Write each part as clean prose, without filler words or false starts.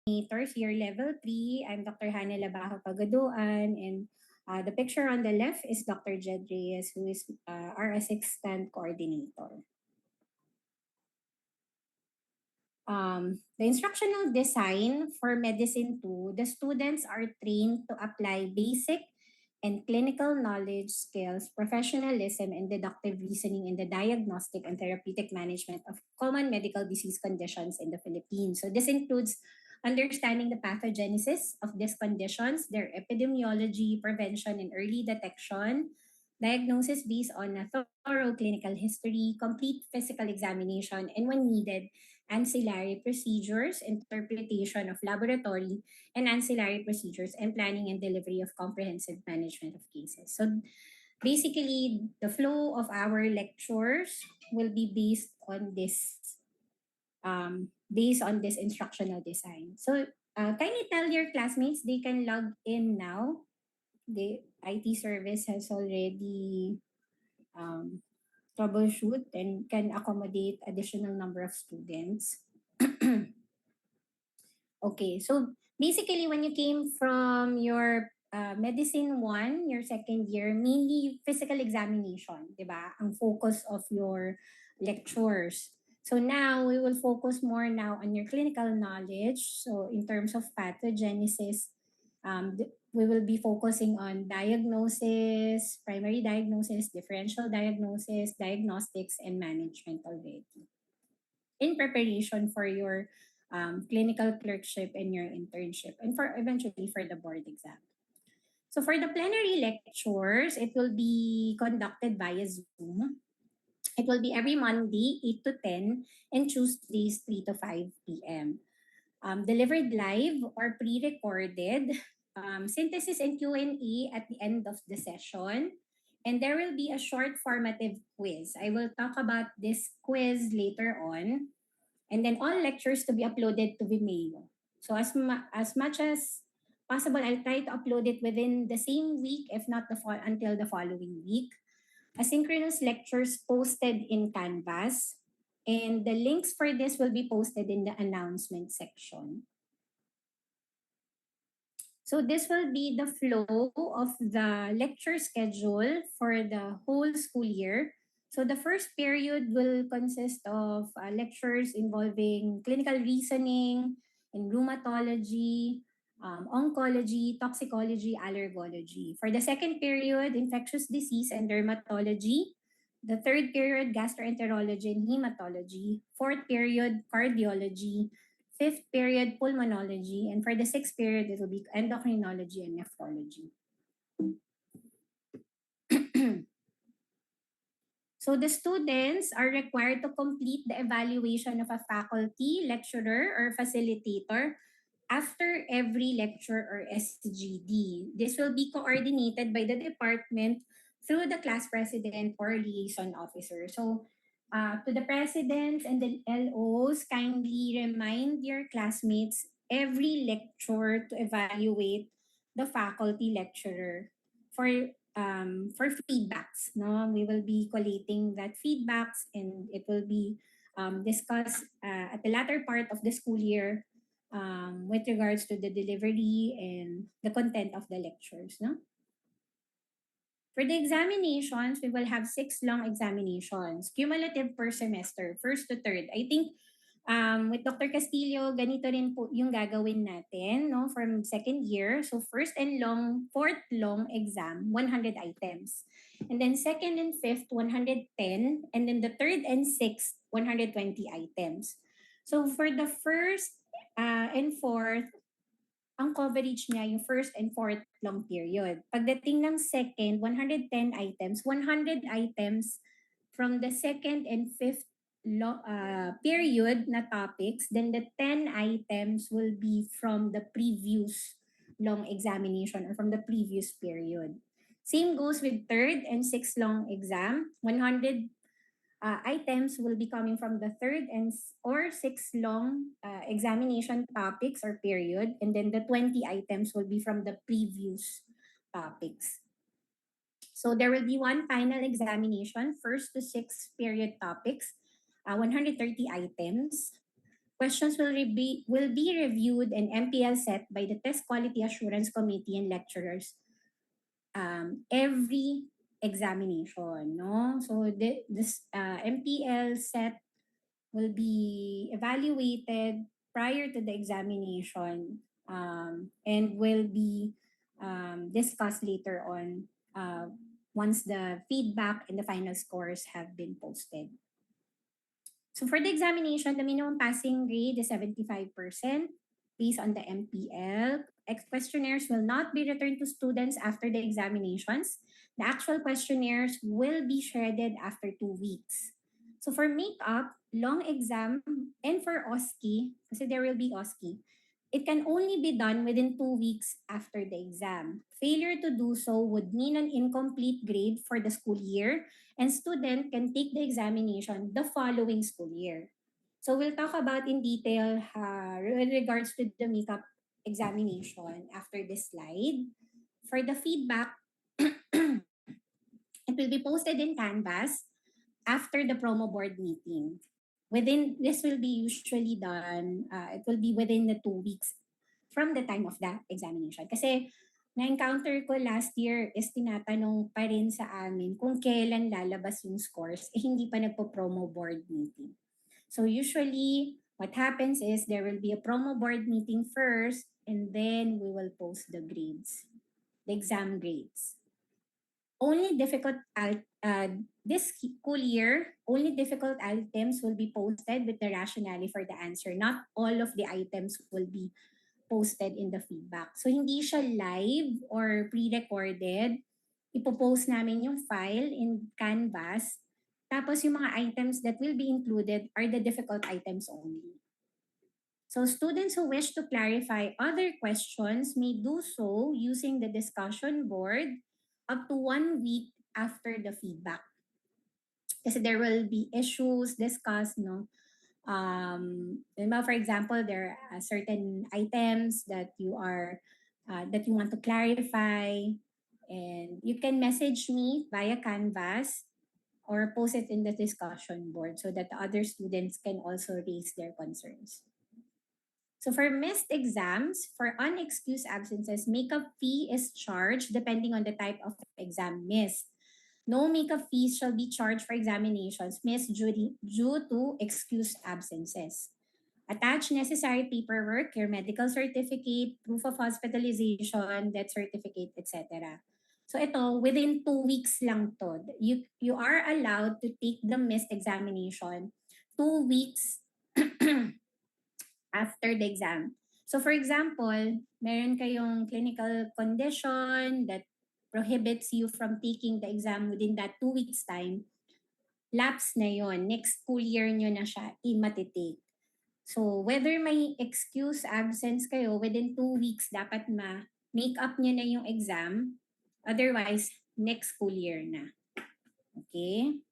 Year Level 3. I'm Dr. Hannah Labajo Pagaduan, and the picture on the left is Dr. Jed Reyes, who is our assistant coordinator. The instructional design for Medicine 2, the students are trained to apply basic and clinical knowledge skills, professionalism, and deductive reasoning in the diagnostic and therapeutic management of common medical disease conditions in the Philippines. So this includes understanding the pathogenesis of these conditions, their epidemiology, prevention, and early detection, diagnosis based on a thorough clinical history, complete physical examination, and when needed, ancillary procedures, interpretation of laboratory and ancillary procedures, and planning and delivery of comprehensive management of cases. So basically, the flow of our lectures will be based on this instructional design. So kindly tell your classmates they can log in now. The IT service has already um, troubleshoot and can accommodate additional number of students. Okay, so basically when you came from your medicine 1, your second year, mainly physical examination, di ba? Ang focus of your lectures. So now we will focus more now on your clinical knowledge. So in terms of pathogenesis, we will be focusing on diagnosis, primary diagnosis, differential diagnosis, diagnostics, and management already in preparation for your clinical clerkship and your internship and for eventually for the board exam. So for the plenary lectures, it will be conducted via Zoom. It will be every Monday, 8 to 10, and Tuesdays, 3 to 5 p.m. Delivered live or pre-recorded, synthesis and Q&A at the end of the session. And there will be a short formative quiz. I will talk about this quiz later on. And then all lectures to be uploaded to Vimeo. So as much as possible, I'll try to upload it within the same week, if not until the following week. Asynchronous lectures posted in Canvas, and the links for this will be posted in the announcement section. So this will be the flow of the lecture schedule for the whole school year. So the first period will consist of lectures involving clinical reasoning in rheumatology, oncology, toxicology, allergology. For the second period, infectious disease and dermatology. The third period, gastroenterology and hematology. Fourth period, cardiology. Fifth period, pulmonology. And for the sixth period, it will be endocrinology and nephrology. So the students are required to complete the evaluation of a faculty, lecturer, or facilitator after every lecture or SGD. This will be coordinated by the department through the class president or liaison officer. So to the presidents and the LOs, kindly remind your classmates every lecture to evaluate the faculty lecturer for feedbacks. No, we will be collating that feedbacks, and it will be discussed at the latter part of the school year with regards to the delivery and the content of the lectures. No. For the examinations, we will have 6 long examinations, cumulative per semester, first to third. I think with Dr. Castillo, ganito rin po yung gagawin natin no, from second year. So fourth long exam, 100 items. And then second and fifth, 110. And then the third and sixth, 120 items. So for the first and fourth, ang coverage niya yung first and fourth long period. Pagdating ng second, 110 items, 100 items from the second and fifth period na topics, then the 10 items will be from the previous long examination or from the previous period. Same goes with third and sixth long exam. 100 items will be coming from the third and or sixth long examination topics or period, and then the 20 items will be from the previous topics. So there will be one final examination, first to sixth period topics, 130 items. Questions will be reviewed and MPL set by the Test Quality Assurance Committee and lecturers every examination. No? So this MPL set will be evaluated prior to the examination and will be discussed later on once the feedback and the final scores have been posted. So for the examination, the minimum passing grade is 75% based on the MPL. Questionnaires will not be returned to students after the examinations. The actual questionnaires will be shredded after 2 weeks. So for makeup, long exam, and for OSCE, kasi there will be OSCE, it can only be done within 2 weeks after the exam. Failure to do so would mean an incomplete grade for the school year, and student can take the examination the following school year. So we'll talk about in detail in regards to the makeup examination after this slide. For the feedback, it will be posted in Canvas after the promo board meeting. This will be usually done, it will be within the 2 weeks from the time of the examination. Kasi na-encounter ko last year is tinatanong pa rin sa amin kung kailan lalabas yung scores, hindi pa nagpo-promo board meeting. So usually, what happens is there will be a promo board meeting first and then we will post the grades, the exam grades. Only difficult this school year, only difficult items will be posted with the rationale for the answer. Not all of the items will be posted in the feedback. So hindi siya live or pre-recorded. Ipopost namin yung file in Canvas. Tapos yung mga items that will be included are the difficult items only. So students who wish to clarify other questions may do so using the discussion board up to 1 week after the feedback. Kasi there will be issues discussed, no? For example, there are certain items that you want to clarify, and you can message me via Canvas or post it in the discussion board so that the other students can also raise their concerns. So for missed exams, for unexcused absences, makeup fee is charged depending on the type of exam missed. No makeup fees shall be charged for examinations missed due to excused absences. Attach necessary paperwork, your medical certificate, proof of hospitalization, death certificate, etc. So ito, within 2 weeks lang to. You are allowed to take the missed examination 2 weeks after the exam. So for example, meron kayong clinical condition that prohibits you from taking the exam within that 2 weeks time, lapse na yon. Next school year nyo na siya i-matitake. So whether may excuse absence kayo, within 2 weeks dapat make up nyo na yung exam. Otherwise, next school year na. Okay?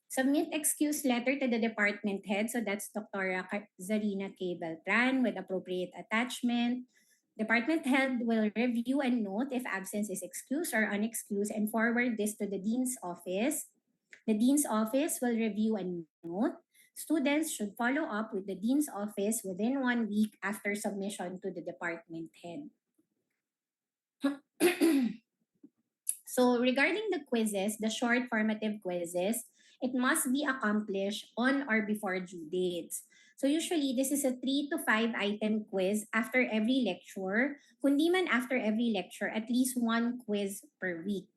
Submit excuse letter to the department head. So that's Dr. Zarina K. Beltran with appropriate attachment. Department head will review and note if absence is excused or unexcused and forward this to the dean's office. The dean's office will review and note. Students should follow up with the dean's office within 1 week after submission to the department head. So regarding the quizzes, the short formative quizzes, it must be accomplished on or before due dates. So usually, this is a 3 to 5 item quiz after every lecture. Kundi man after every lecture, at least 1 quiz per week.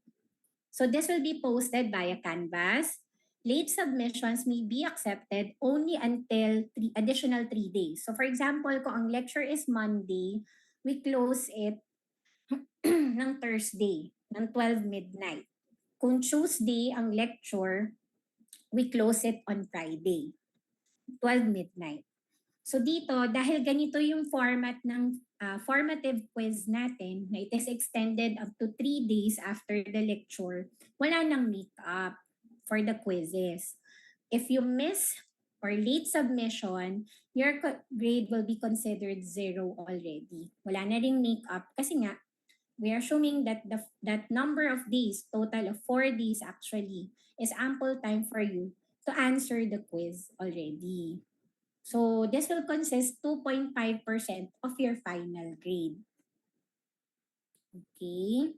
So this will be posted via Canvas. Late submissions may be accepted only until additional 3 days. So for example, kung ang lecture is Monday, we close it ng Thursday, ng 12 midnight. Kung Tuesday ang lecture, we close it on Friday, 12 midnight. So dito, dahil ganito yung format ng formative quiz natin, na it is extended up to 3 days after the lecture, wala nang make-up for the quizzes. If you miss or late submission, your grade will be considered 0 already. Wala na ring make-up kasi nga, we are assuming that that number of days, total of 4 days actually, is ample time for you to answer the quiz already. So this will consist 2.5% of your final grade. Okay.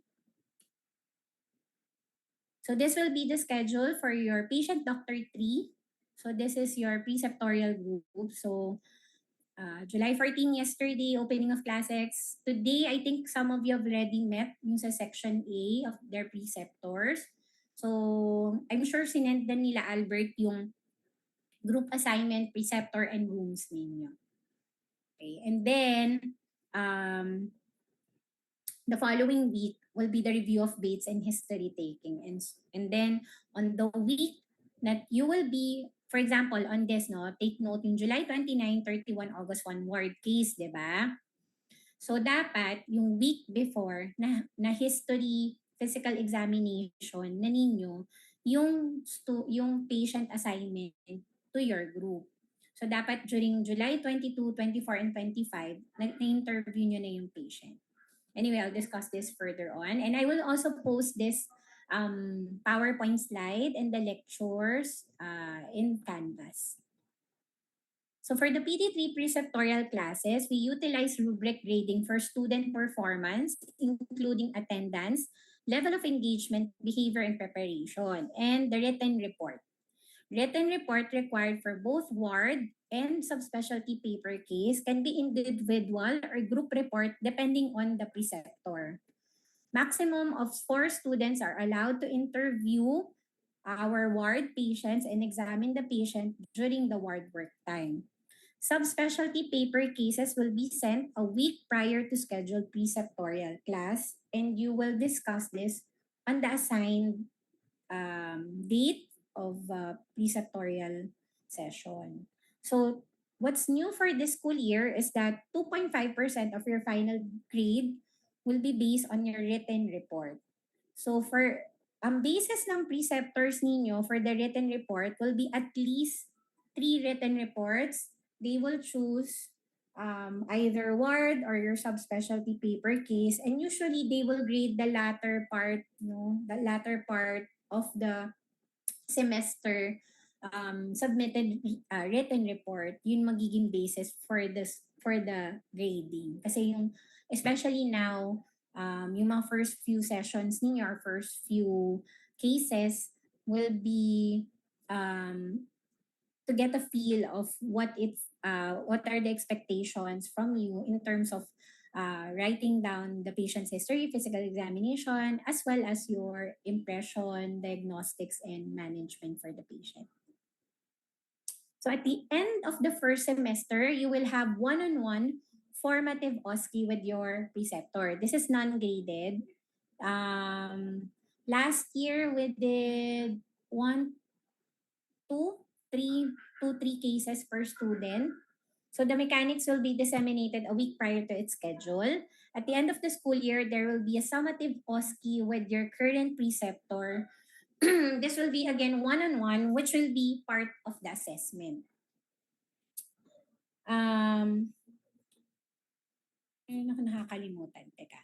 So this will be the schedule for your patient doctor 3. So this is your preceptorial group. So July 14 yesterday, opening of classes. Today, I think some of you have already met yung sa section A of their preceptors. So I'm sure sinend na nila Albert yung group assignment, preceptor, and rooms ninyo. Okay. And then, the following week will be the review of Bates and history taking. And then on the week that you will be, for example, on this, no, take note in July 29, 31, August 1 ward case, di ba? So dapat yung week before na history physical examination na ninyo yung patient assignment to your group. So dapat during July 22, 24, and 25, na-interview nyo na yung patient. Anyway, I'll discuss this further on. And I will also post this PowerPoint slide and the lectures in Canvas. So for the PD3 preceptorial classes, we utilize rubric grading for student performance, including attendance, level of engagement, behavior, and preparation, and the written report. Written report required for both ward and subspecialty paper case can be individual or group report depending on the preceptor. Maximum of 4 students are allowed to interview our ward patients and examine the patient during the ward work time. Subspecialty paper cases will be sent a week prior to scheduled preceptorial class, and you will discuss this on the assigned date of preceptorial session. So what's new for this school year is that 2.5% of your final grade will be based on your written report. So for ang basis ng preceptors ninyo for the written report will be at least 3 written reports. They will choose either ward or your subspecialty paper case, and usually they will grade the latter part, the latter part of the semester submitted written report. Yun magiging basis for this for the grading. Kasi yung especially now yung mga first few sessions ninyo or first few cases will be um, to get a feel of what are the expectations from you in terms of writing down the patient's history, physical examination, as well as your impression, diagnostics, and management for the patient. So at the end of the first semester, you will have one-on-one formative OSCE with your preceptor. This is non-graded. Last year, we did 1, 2, 3, 2, 3 cases per student. So the mechanics will be disseminated a week prior to its schedule. At the end of the school year, there will be a summative OSCE with your current preceptor. This will be again one-on-one, which will be part of the assessment. Ayun ako nakakalimutan. Teka.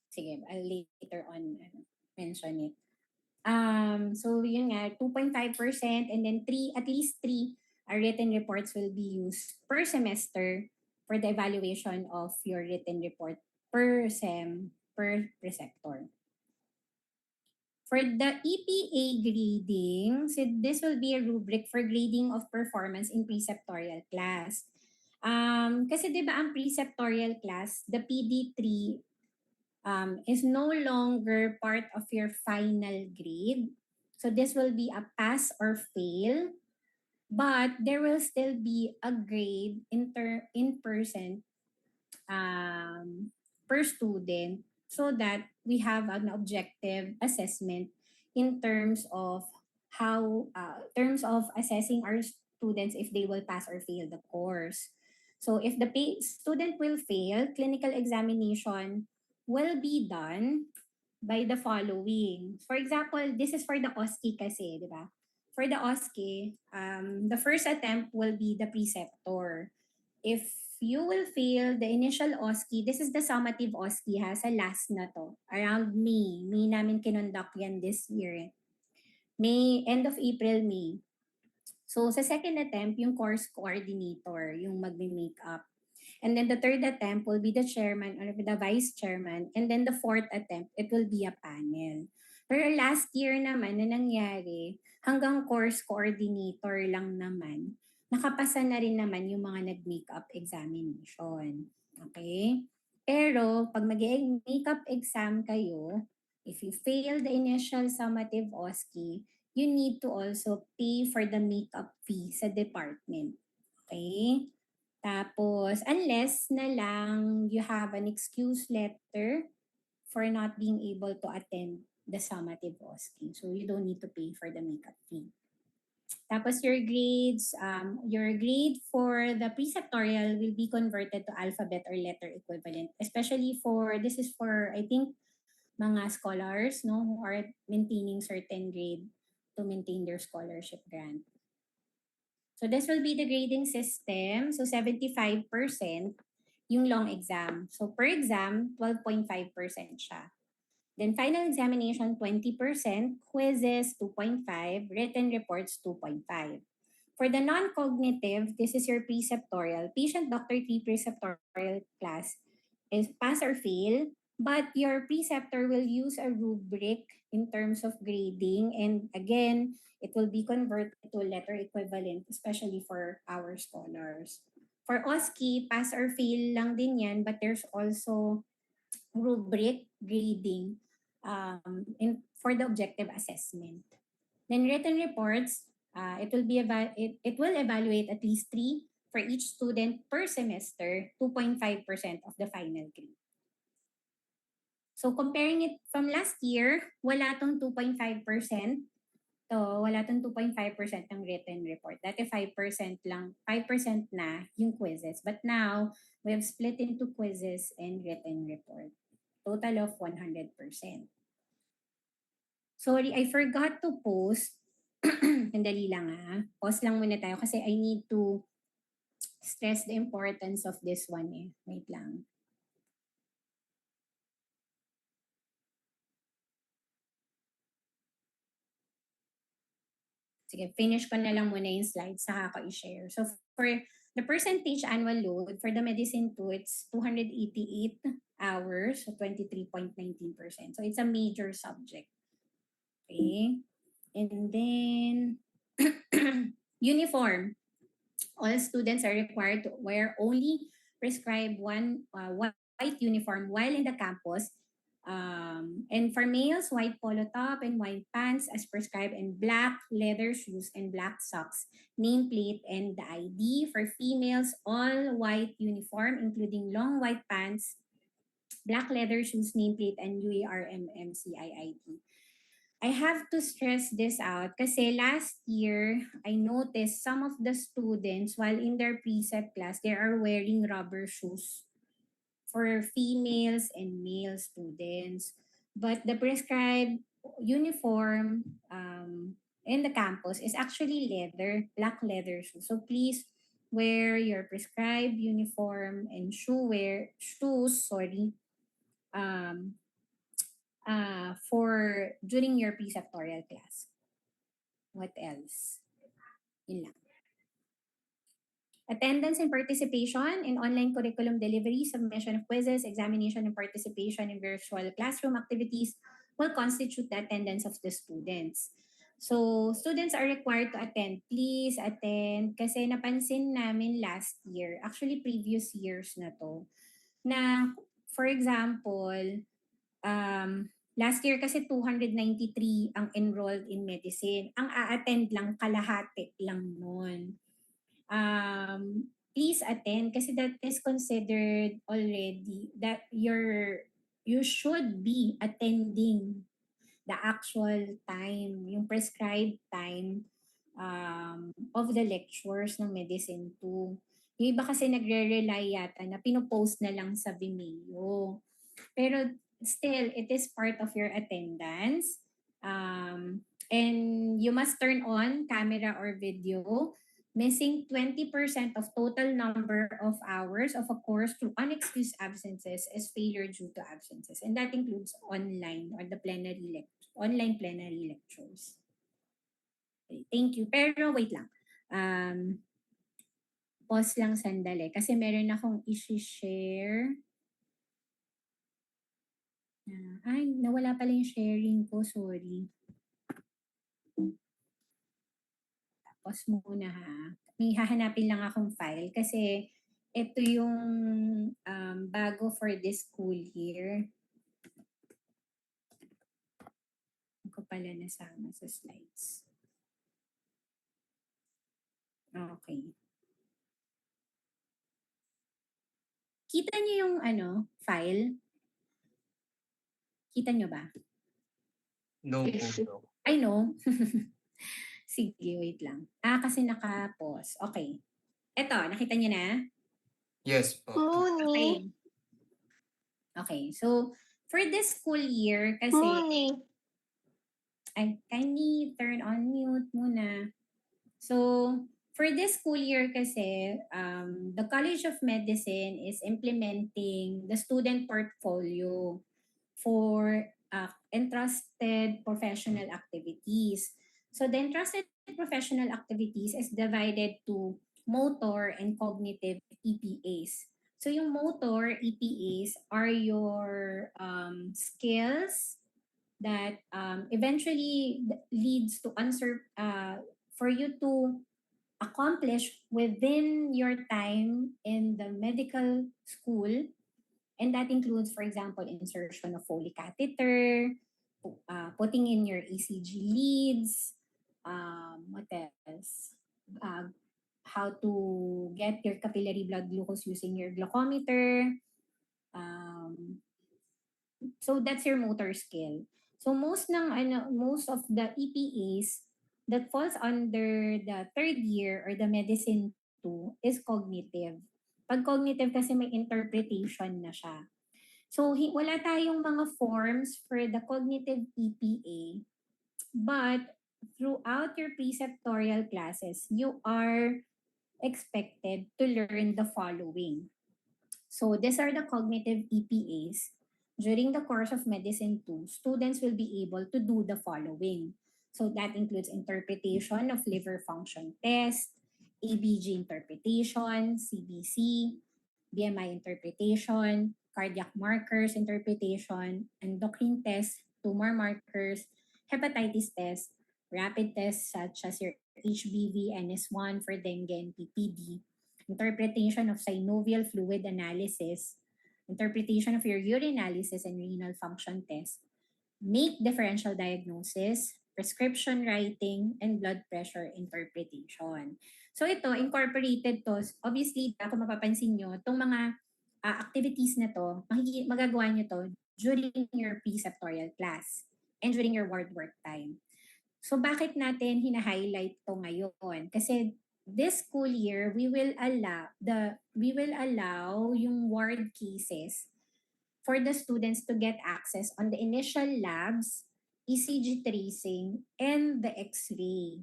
Sige, I'll later on mention it. So yun nga, 2.5% and then at least 3 written reports will be used per semester for the evaluation of your written report per sem, per preceptor. For the EPA grading, so this will be a rubric for grading of performance in preceptorial class. Kasi di ba ang preceptorial class, the PD3 is no longer part of your final grade. So this will be a pass or fail, but there will still be a grade in person per student so that we have an objective assessment in terms of terms of assessing our students if they will pass or fail the course. So if the student will fail, clinical examination will be done by the following. For example, this is for the OSCE kasi, di ba? For the OSCE, the first attempt will be the preceptor. If you will fail the initial OSCE, this is the summative OSCE ha, sa last na to. Around May. May namin kinonduct yan this year. May, end of April, May. So sa second attempt, yung course coordinator, yung magme-make up. And then the third attempt will be the chairman or the vice chairman. And then the fourth attempt, it will be a panel. Pero last year naman na nangyari, hanggang course coordinator lang naman, nakapasa na rin naman yung mga nag-makeup examination. Okay? Pero pag mag-makeup exam kayo, if you fail the initial summative OSCE, you need to also pay for the makeup fee sa department. Okay? Tapos, unless na lang you have an excuse letter for not being able to attend the summative OSCE. So, you don't need to pay for the makeup fee. Tapos, your grade for the preceptorial will be converted to alphabet or letter equivalent. Especially this is for, I think, mga scholars, no, who are maintaining certain grade to maintain their scholarship grant. So this will be the grading system. So 75% yung long exam. So per exam, 12.5% siya. Then final examination, 20%, quizzes, 2.5, written reports, 2.5. For the non-cognitive, this is your preceptorial. Patient doctor 3 preceptorial class is pass or fail, but your preceptor will use a rubric in terms of grading. And again, it will be converted to letter equivalent, especially for our scholars. For OSCE, pass or fail lang din yan, but there's also rubric grading for the objective assessment. Then written reports, it will evaluate at least 3 for each student per semester, 2.5% of the final grade. So comparing it from last year, wala tong 2.5%. So wala tong 2.5% ng written report. Dati 5% lang, 5% na yung quizzes. But now, we have split into quizzes and written report. Total of 100%. Sorry, I forgot to post. Sandali lang Pause lang muna tayo kasi I need to stress the importance of this one Wait lang. Sige, finish ko na lang muna yung slides, saka ko i-share. So for the percentage annual load, for the medicine 2, it's 288 hours, so 23.19%. So it's a major subject. Okay. And then, uniform. All students are required to wear only prescribed one white uniform while in the campus. And for males, white polo top and white pants as prescribed, and black leather shoes and black socks, nameplate and the ID. For females, all white uniform including long white pants, black leather shoes, nameplate, and UARMMCIID. I have to stress this out kasi last year, I noticed some of the students while in their precept class, they are wearing rubber shoes for females and male students. But the prescribed uniform in the campus is actually leather, black leather shoes. So please wear your prescribed uniform and shoes, for during your preceptorial class. What else? Yun lang. Attendance and participation in online curriculum delivery, submission of quizzes, examination and participation in virtual classroom activities will constitute the attendance of the students. So, students are required to attend. Please attend kasi napansin namin last year, actually previous years na to, na for example, last year kasi 293 ang enrolled in medicine. Ang a-attend lang kalahati lang nun. Please attend kasi that is considered already that you should be attending the actual time, yung prescribed time of the lectures ng Medicine 2. Yung iba kasi nagre-rely yata na pinopost na lang sa Vimeo. Pero still, it is part of your attendance. And you must turn on camera or video Missing 20% of total number of hours of a course through unexcused absences is failure due to absences. And that includes online or the online plenary lectures. Okay, thank you. Pero wait lang. Pause lang sandali kasi meron akong i-share. Ay, nawala pala yung sharing ko. Sorry. Pause muna ha. May hahanapin lang akong file kasi ito yung bago for this school year. Hindi ko pala nasama sa slides. Okay. Kita niyo yung file? Kita niyo ba? No po. Yes. No. I know. Sige, wait lang. Kasi naka-pause. Okay. Eto, nakita niyo na? Yes po. Okay. Okay. So, for this school year, kasi... Moni. Ay, kindly turn on mute muna. So, for this school year kasi, the College of Medicine is implementing the student portfolio for entrusted professional activities. So, the entrusted professional activities is divided to motor and cognitive EPAs. So, yung motor EPAs are your skills that eventually leads to answer for you to accomplish within your time in the medical school. And that includes, for example, insertion of Foley catheter, putting in your ECG leads, what else? How to get your capillary blood glucose using your glucometer. So that's your motor skill. So most of the EPAs that falls under the third year or the medicine 2 is cognitive. Pag cognitive kasi may interpretation na siya. So wala tayong mga forms for the cognitive EPA, but throughout your preceptorial classes, you are expected to learn the following. So these are the cognitive EPAs. During the course of Medicine 2, students will be able to do the following. So that includes interpretation of liver function test, ABG interpretation, CBC, BMI interpretation, cardiac markers interpretation, endocrine test, tumor markers, hepatitis test, rapid tests such as your HBV, NS1 for dengue and PPD, interpretation of synovial fluid analysis, interpretation of your urinalysis and renal function test, make differential diagnosis, prescription writing, and blood pressure interpretation. So ito, incorporated to, obviously, kung mapapansin nyo, itong mga activities na to, magagawa nyo to during your preceptorial class and during your ward work time. So bakit natin hina-highlight to ngayon? Kasi this school year, we will allow yung ward cases for the students to get access on the initial labs, ECG tracing, and the X-ray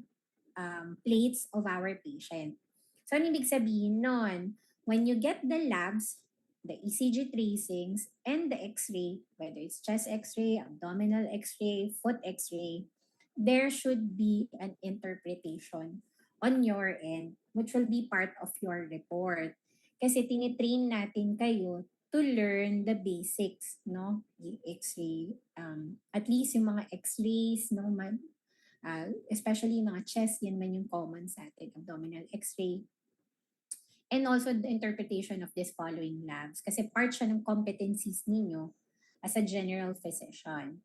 plates of our patient. So ano ibig sabihin nun? When you get the labs, the ECG tracings, and the X-ray, whether it's chest X-ray, abdominal X-ray, foot X-ray, there should be an interpretation on your end, which will be part of your report. Kasi tinitrain natin kayo to learn the basics, no? Yung X-ray, at least yung mga X-rays, no? Especially yung mga chest, yan man yung common sa atin, abdominal X-ray. And also the interpretation of this following labs. Kasi part siya ng competencies ninyo as a general physician.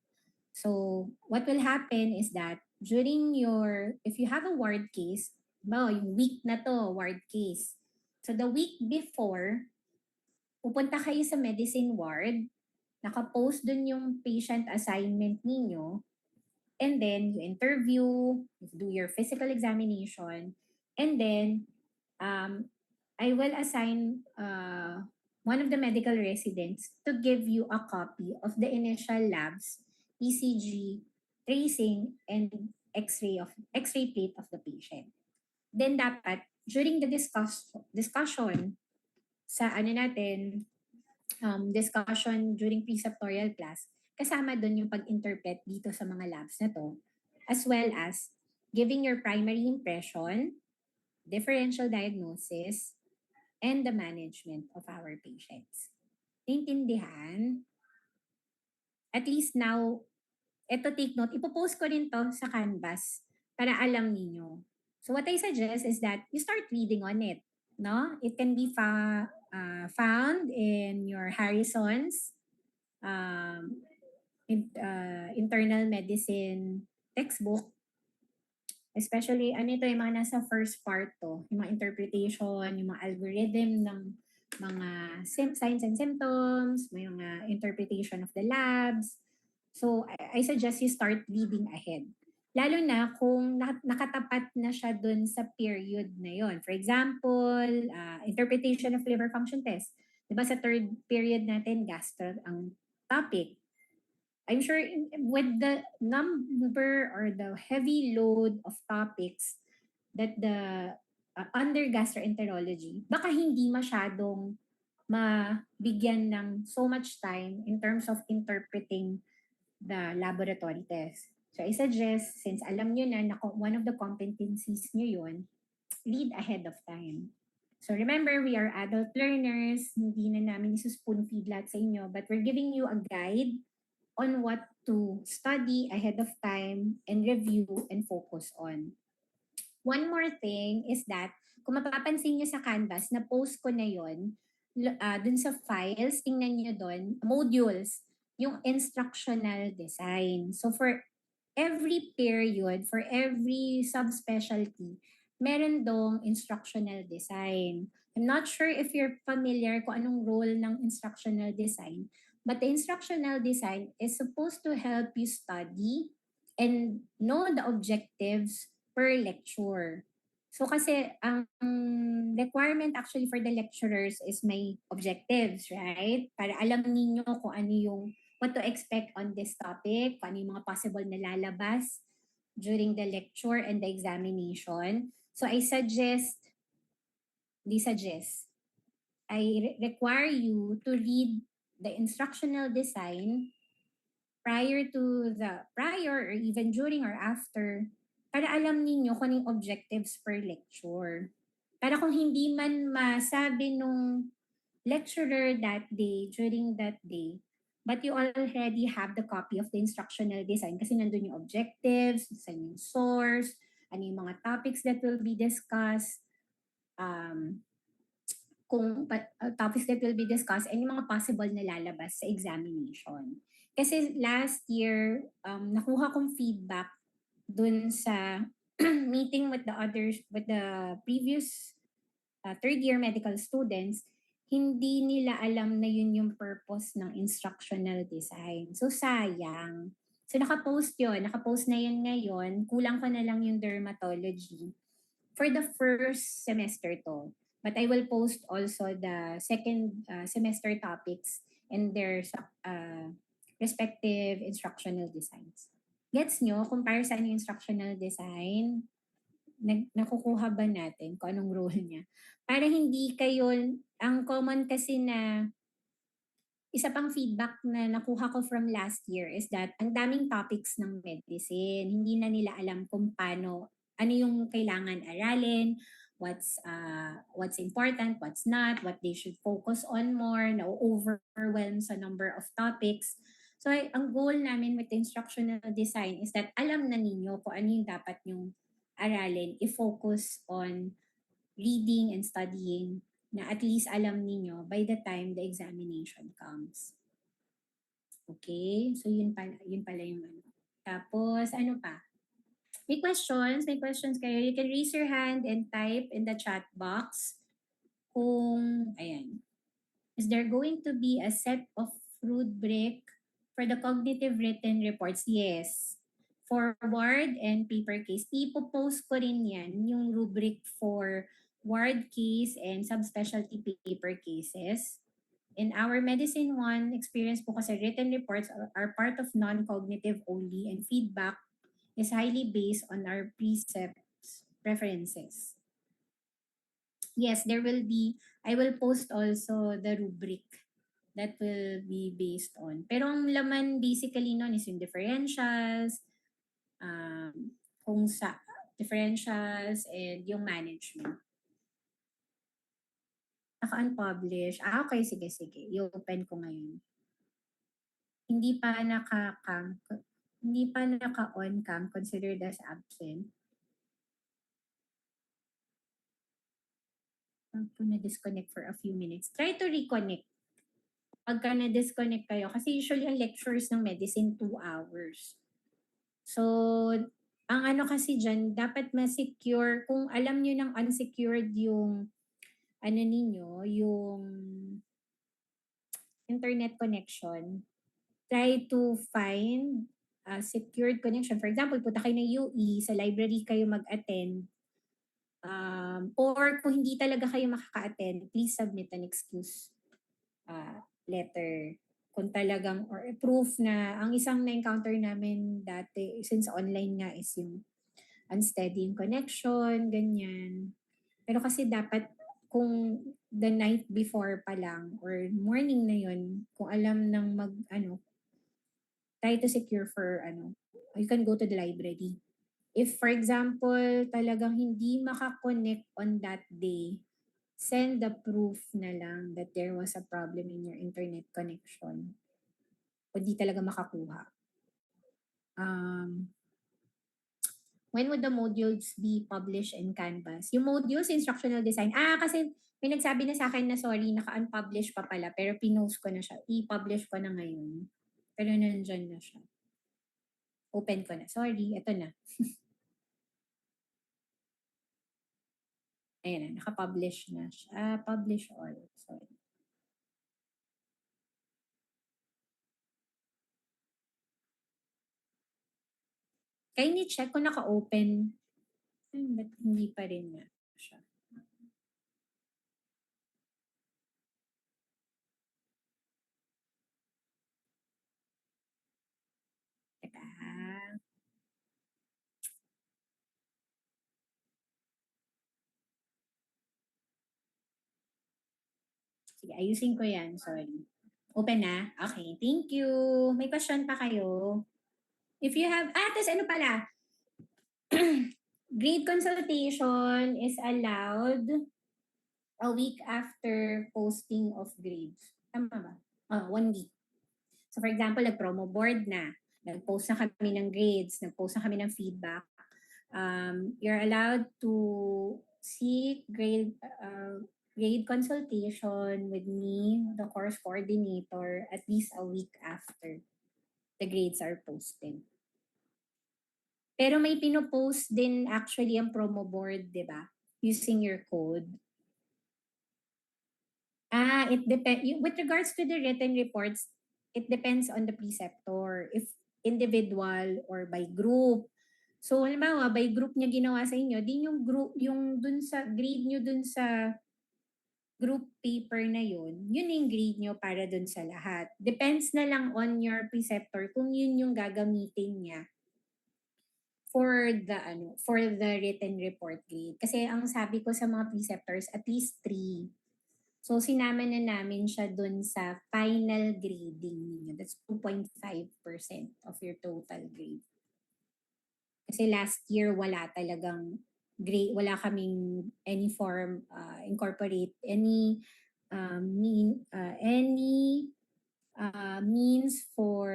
So what will happen is that if you have a ward case, yung week na to, ward case. So the week before, pupunta kayo sa medicine ward, nakapost dun yung patient assignment ninyo, and then you interview, you do your physical examination, and then I will assign one of the medical residents to give you a copy of the initial labs, ECG, tracing, and X-ray plate of the patient. Then dapat during the discussion sa ano natin, discussion during preceptorial class, kasama doon yung pag-interpret dito sa mga labs na to, as well as giving your primary impression, differential diagnosis, and the management of our patients. Naintindihan? At least now, eto take note, ipopost ko rin to sa Canvas para alam niyo. So what I suggest is that you start reading on it. No? It can be found in your Harrison's internal medicine textbook. Especially, ano ito, yung mga nasa first part to, yung mga interpretation, yung mga algorithm ng mga signs and symptoms, may mga interpretation of the labs. So, I suggest you start reading ahead. Lalo na kung nakatapat na siya dun sa period na yon. For example, interpretation of liver function test. Diba sa third period natin, gastro ang topic. I'm sure with the number or the heavy load of topics that the under gastroenterology, baka hindi masyadong mabigyan ng so much time in terms of interpreting the laboratory test. So I suggest, since alam nyo na one of the competencies nyo yun, read ahead of time. So remember, we are adult learners, hindi na namin spoon feed lahat sa inyo, but we're giving you a guide on what to study ahead of time and review and focus on. One more thing is that, kung mapapansin nyo sa Canvas, na post ko na yon dun sa files, tingnan nyo dun, modules, yung instructional design. So for every period, for every subspecialty, meron dong instructional design. I'm not sure if you're familiar kung anong role ng instructional design, but the instructional design is supposed to help you study and know the objectives per lecture. So kasi ang requirement actually for the lecturers is may objectives, right? Para alam niyo kung ano yung what to expect on this topic, kung ano yung mga possible na lalabas during the lecture and the examination. So I require you to read the instructional design prior or even during or after, para alam ninyo kung anong objectives per lecture. Para kung hindi man masabi nung lecturer that day, during that day, but you already have the copy of the instructional design kasi nandun yung objectives, saan yung source, ano yung mga topics that will be discussed, topics that will be discussed, and yung mga possible na lalabas sa examination. Kasi last year, nakuha kong feedback dun sa meeting with the previous third year medical students, hindi nila alam na yun yung purpose ng instructional design. So sayang. So nakapost na yun ngayon. Kulang ko na lang yung dermatology for the first semester to. But I will post also the second semester topics and their respective instructional designs. Gets nyo kung para saan yung instructional design? Nakukuha ba natin kung anong role niya? Para hindi kayo, ang common kasi na, isa pang feedback na nakuha ko from last year is that ang daming topics ng medicine. Hindi na nila alam kung paano, ano yung kailangan aralin, what's important, what's not, what they should focus on more, na-overwhelm sa number of topics. So ang goal namin with the instructional design is that alam na ninyo kung ano yung dapat yung aralin, i-focus on reading and studying na at least alam ninyo by the time the examination comes. Okay? So yun pala yung ano. Tapos ano pa? May questions? May questions kayo? You can raise your hand and type in the chat box kung, ayan. Is there going to be a set of rubric for the cognitive written reports? Yes. For ward and paper case, ipopost ko rin yan, yung rubric for ward case and subspecialty paper cases. In our Medicine 1 experience po kasi written reports are part of non-cognitive only, and feedback is highly based on our precepts preferences. Yes, there will be, I will post also the rubric that will be based on. Pero ang laman basically nun is yung differentials, kung sa differentials and yung management. Naka-unpublish. Okay, sige, sige. I-open ko ngayon. Hindi pa naka-cam, hindi pa naka-on cam, considered as absent. Kung na-disconnect for a few minutes. Try to reconnect. Pagka na-disconnect kayo, kasi usually ang lectures ng medicine 2 hours. So, ang ano kasi dyan, dapat ma-secure, kung alam nyo ng unsecured yung, ano ninyo, yung internet connection, try to find a secured connection. For example, punta kayo ng UE, sa library kayo mag-attend, or kung hindi talaga kayo makaka-attend, please submit an excuse letter. Kung talagang, or proof na, ang isang na-encounter namin dati, since online nga is yung unsteady yung connection, ganyan. Pero kasi dapat, kung the night before pa lang, or morning na yun, kung alam ng try to secure for, you can go to the library. If, for example, talagang hindi makakonect on that day, send the proof na lang that there was a problem in your internet connection. O di talaga makakuha. When would the modules be published in Canvas? Yung modules, instructional design. Kasi may nagsabi na sa akin na sorry, naka-unpublish pa pala, pero pinost ko na siya. I-publish ko na ngayon. Pero nandyan na siya. Open ko na. Sorry, ito na. Ayan na, naka-publish na siya. Publish all. Sorry. Kaya ni-check kung naka-open. Ba't hindi pa rin na siya? Teka. Sige, ayusin ko yan. Sorry. Open na? Okay, thank you. May question pa kayo? If you have, tas ano pala, grade consultation is allowed a week after posting of grades. Tama ba? 1 week. So for example, nag-promo board na, nag-post na kami ng grades, nag-post na kami ng feedback. You're allowed to seek grade consultation with me, the course coordinator, at least a week after the grades are posted. Pero may pinopost din actually ang promo board, di ba? Using your code. It depends. With regards to the written reports, it depends on the preceptor. If individual or by group. So, halimbawa, by group niya ginawa sa inyo, din yung group, yung dun sa grade nyo dun sa group paper na yun yung grade nyo para dun sa lahat. Depends na lang on your preceptor kung yun yung gagamitin niya for the written report grade. Kasi ang sabi ko sa mga preceptors, at least 3. So, sinama na namin siya dun sa final grading ninyo. That's 2.5% of your total grade. Kasi last year, wala talagang grade, wala kaming any form, incorporate any means for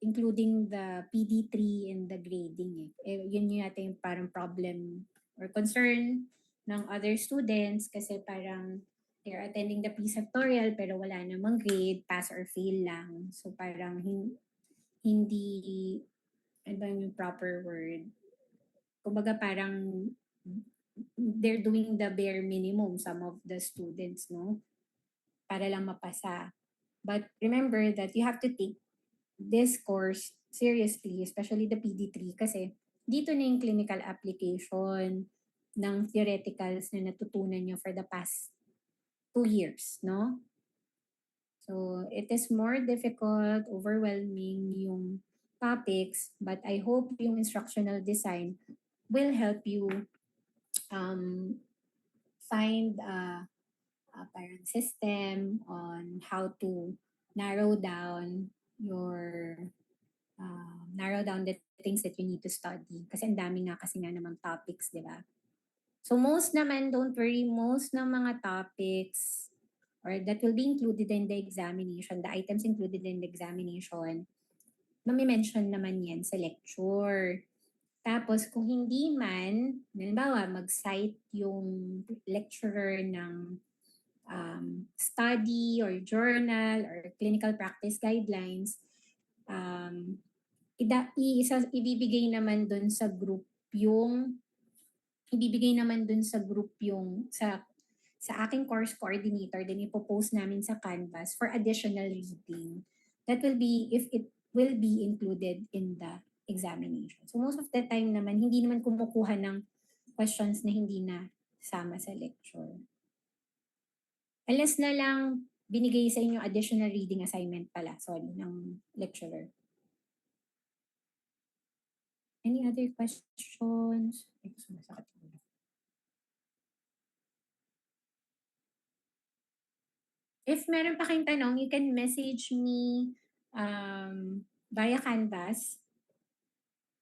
including the PD3 in the grading. Yun yung yata yung parang problem or concern ng other students kasi parang they're attending the preceptorial pero wala namang grade, pass or fail lang. So parang hindi, ano ba yung proper word? Kumbaga parang they're doing the bare minimum, some of the students, no? Para lang mapasa. But remember that you have to take this course seriously, especially the PD3 kasi dito na yung clinical application ng theoreticals na natutunan nyo for the past 2 years, no? So, it is more difficult, overwhelming yung topics, but I hope yung instructional design will help you find a parang system on how to narrow down your narrow down the things that you need to study. Kasi ang dami nga kasi nga namang topics, di ba? So most naman, don't worry, most ng mga topics or that will be included in the examination, the items included in the examination, mami-mention naman yan sa lecture. Tapos kung hindi man, halimbawa mag-cite yung lecturer ng study or journal or clinical practice guidelines, ibibigay naman dun sa group yung sa aking course coordinator, then ipopost namin sa Canvas for additional reading. That will be if it will be included in the examination. So most of the time naman, hindi naman kumukuha ng questions na hindi na sama sa lecture. Unless na lang binigay sa inyo additional reading assignment pala, ng lecturer. Any other questions? Ay, sumasakit yung ulo. If meron pa kayong tanong, you can message me via Canvas.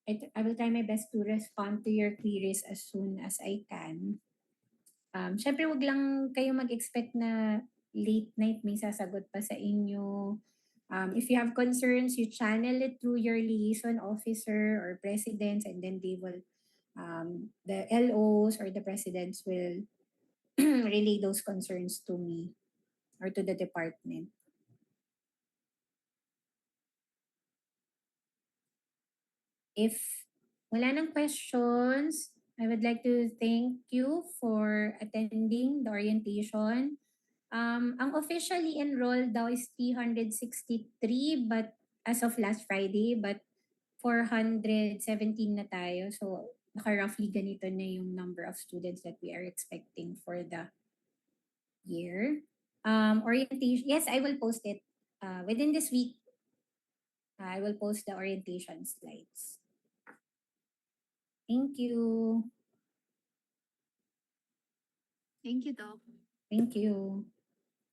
I will try my best to respond to your queries as soon as I can. Syempre, wag lang kayo mag-expect na late night may sasagot pa sa inyo. If you have concerns, you channel it through your liaison officer or presidents, and then they will, the LOs or the presidents will relay those concerns to me or to the department. If wala nang questions, I would like to thank you for attending the orientation. Ang officially enrolled daw is 363, but as of last Friday, but 417 na tayo. So, roughly ganito na yung number of students that we are expecting for the year. Orientation, yes, I will post it. Within this week, I will post the orientation slides. Thank you. Thank you, Doc. Thank you.